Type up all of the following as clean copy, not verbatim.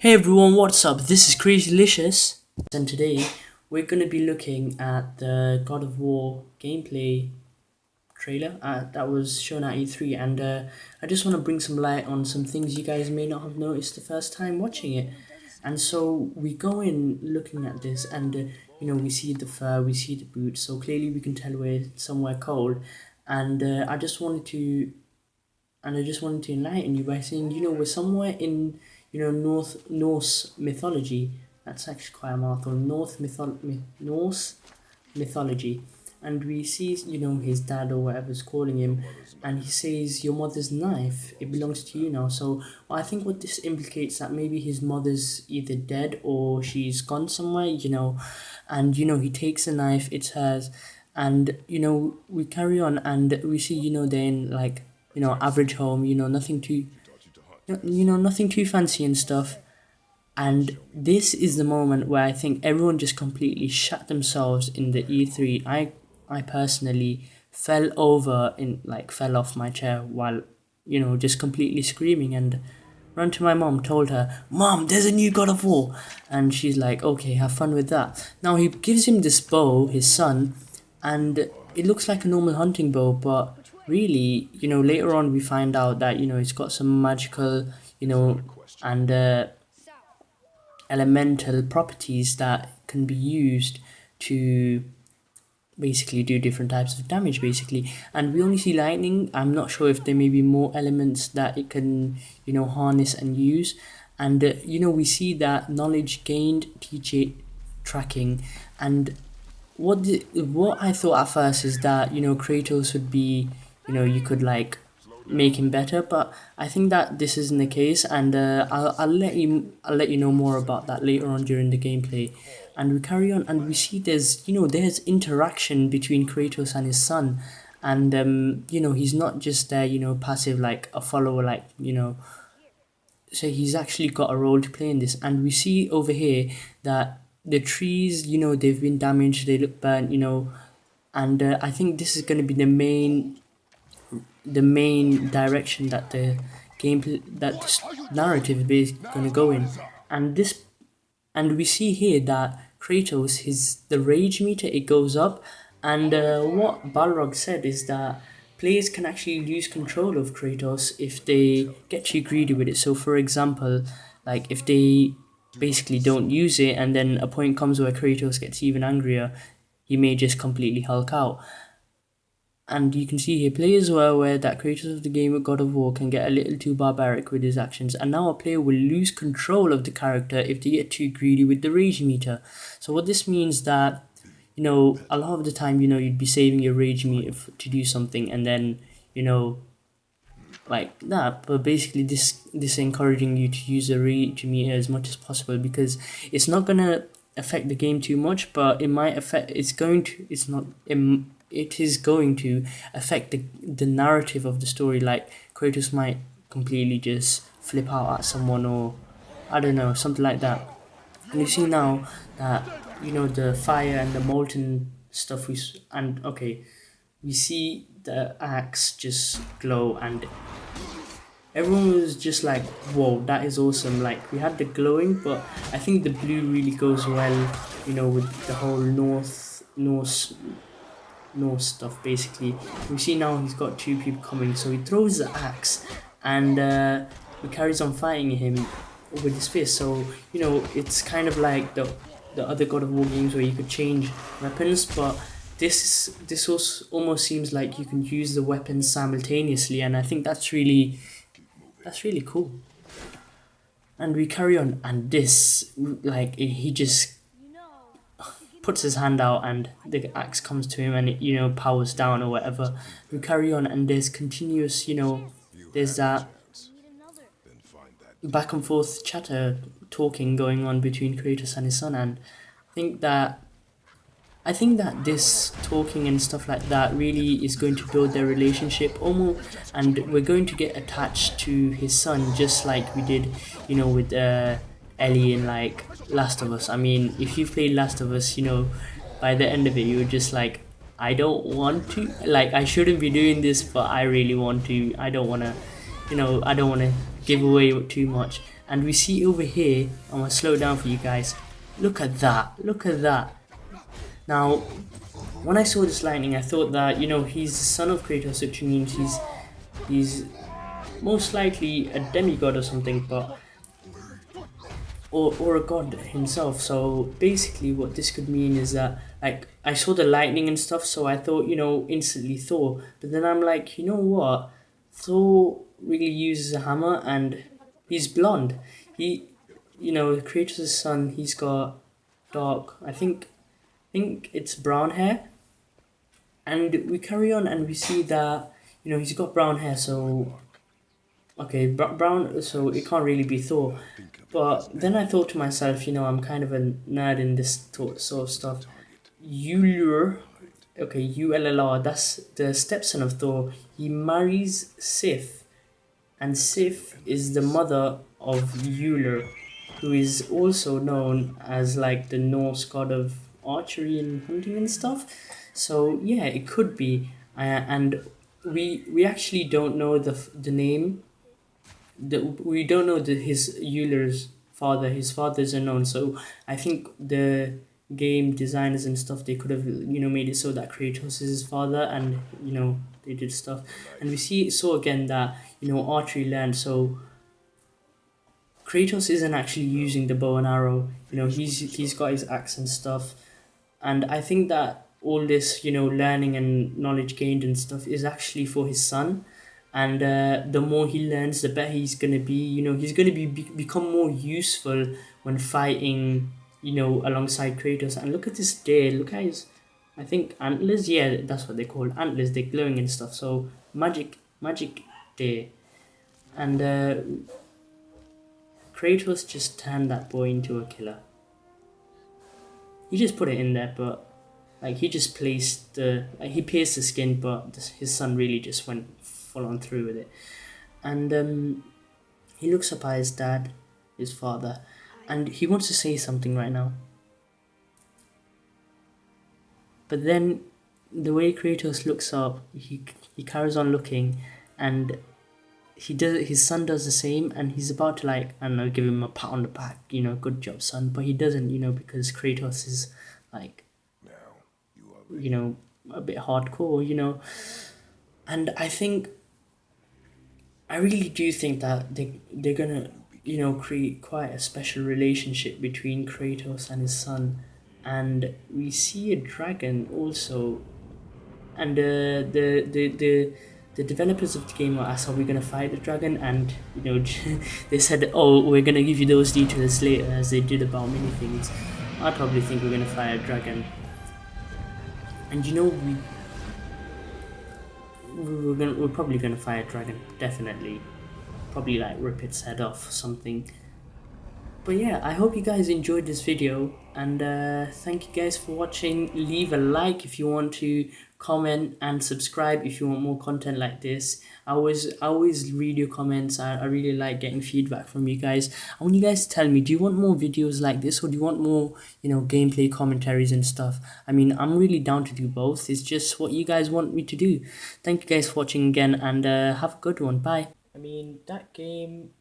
Hey everyone, what's up? This is Crazylicious, and today we're going to be looking at the God of War gameplay trailer that was shown at E3, and I just want to bring some light on some things you guys may not have noticed the first time watching it. And so we go in looking at this, and we see the fur, we see the boots, so clearly we can tell we're somewhere cold. And I just wanted to enlighten you by saying, we're somewhere in, North Norse mythology. That's actually quite a mouthful. Norse mythology. And we see, his dad or whatever's calling him, and he says, "Your mother's knife, it belongs to you now." So I think what this implicates that maybe his mother's either dead or she's gone somewhere, and he takes a knife, it's hers, and we carry on, and we see, they're in like average home, nothing too fancy and stuff. And this is the moment where I think everyone just completely shut themselves in the E3. I personally fell off my chair while just completely screaming, and ran to my mom, told her, "Mom, there's a new God of War." And she's like, "Okay, have fun with that." Now he gives him this bow, his son, and it looks like a normal hunting bow, but really, later on we find out that it's got some magical, and elemental properties that can be used to basically do different types of damage, basically. And we only see lightning. I'm not sure if there may be more elements that it can harness and use. And we see that knowledge gained, teacher tracking. And what I thought at first is that Kratos would be, you could like make him better, but I think that this isn't the case, and I'll let you know more about that later on during the gameplay. And we carry on, and we see there's interaction between Kratos and his son, and he's not just there passive like a follower, like so he's actually got a role to play in this. And we see over here that the trees, they've been damaged, they look burnt, and I think this is going to be the main direction that the gameplay, that this narrative is going to go in. And we see here that Kratos, the rage meter, it goes up. And what Balrog said is that players can actually lose control of Kratos if they get too greedy with it. So for example, like if they basically don't use it, and then a point comes where Kratos gets even angrier, he may just completely hulk out. And you can see here, players were aware that creators of the game of God of War can get a little too barbaric with his actions, and now a player will lose control of the character if they get too greedy with the rage meter. So what this means that, a lot of the time, you'd be saving your rage meter to do something, and then, like that. But basically this encouraging you to use the rage meter as much as possible, because it's not gonna affect the game too much, but it might affect, it is going to affect the narrative of the story. Like Kratos might completely just flip out at someone, or I don't know, something like that. And you see now that the fire and the molten stuff we see the axe just glow, and everyone was just like, "Whoa, that is awesome!" Like we had the glowing, but I think the blue really goes well, with the whole Norse stuff. Basically, we see now he's got two people coming, so he throws the axe, and he carries on fighting him with his fist. So it's kind of like the other God of War games where you could change weapons, but this also almost seems like you can use the weapons simultaneously, and I think that's really cool. And we carry on, and this, like, he just puts his hand out, and the axe comes to him, and it powers down or whatever. We carry on, and there's continuous, there's that back and forth chatter, talking going on between Kratos and his son. And I think that this talking and stuff like that really is going to build their relationship almost, and we're going to get attached to his son, just like we did, with Ellie in like Last of Us. I mean, if you've played Last of Us, by the end of it, you're just like, I don't want to, like, I shouldn't be doing this, but I really want to. I don't want to give away too much. And we see over here, I'm gonna slow down for you guys. Look at that, look at that. Now, when I saw this lightning, I thought that, you know, he's the son of Kratos, which means he's most likely a demigod or something, but or a god himself. So basically what this could mean is that, like, I saw the lightning and stuff, so I thought, you know, instantly Thor. But then I'm like, you know what? Thor really uses a hammer and he's blonde. He, you know, Kratos' son, he's got dark, I think it's brown hair. And we carry on and we see that, you know, he's got brown hair, so okay, brown, so it can't really be Thor. But then I thought to myself, you know, I'm kind of a nerd in this sort of stuff. Ullr, okay, Ullr, that's the stepson of Thor. He marries Sif, and Sif is the mother of Ullr, who is also known as like the Norse god of archery and hunting and stuff. So yeah, it could be, and we actually don't know the name. We don't know his Euler's father. His father is unknown. So I think the game designers and stuff, they could have, you know, made it so that Kratos is his father, and you know they did stuff. And we saw again that, you know, archery land. So Kratos isn't actually using the bow and arrow. You know, he's got his axe and stuff. And I think that all this, you know, learning and knowledge gained and stuff is actually for his son. And the more he learns, the better he's gonna be. You know, he's gonna become more useful when fighting, you know, alongside Kratos. And look at this day. Look at his, I think antlers. Yeah, that's what they call antlers. They're glowing and stuff. So magic day. And Kratos just turned that boy into a killer. He just put it in there, but like he just placed the, like he pierced the skin, but his son really just went full on through with it. And he looks up at his dad, his father, and he wants to say something right now. But then the way Kratos looks up, he carries on looking, and his son does the same, and he's about to, like, I don't know, give him a pat on the back, you know, good job son, but he doesn't, you know, because Kratos is like, you know, a bit hardcore, you know. And I really do think that they're gonna, you know, create quite a special relationship between Kratos and his son. And we see a dragon also, and the developers of the game were asked, are we gonna fight the dragon? And you know, they said, oh, we're gonna give you those details later, as they did about many things. I probably think we're gonna fight a dragon. And you know, we're probably gonna fight a dragon, definitely. Probably like rip its head off or something. But yeah, I hope you guys enjoyed this video, and thank you guys for watching. Leave a like if you want to, comment and subscribe if you want more content like this. I always read your comments. I really like getting feedback from you guys. I want you guys to tell me, do you want more videos like this, or do you want more, you know, gameplay commentaries and stuff? I mean, I'm really down to do both. It's just what you guys want me to do. Thank you guys for watching again, and have a good one. Bye. I mean, that game,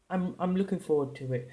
I'm looking forward to it.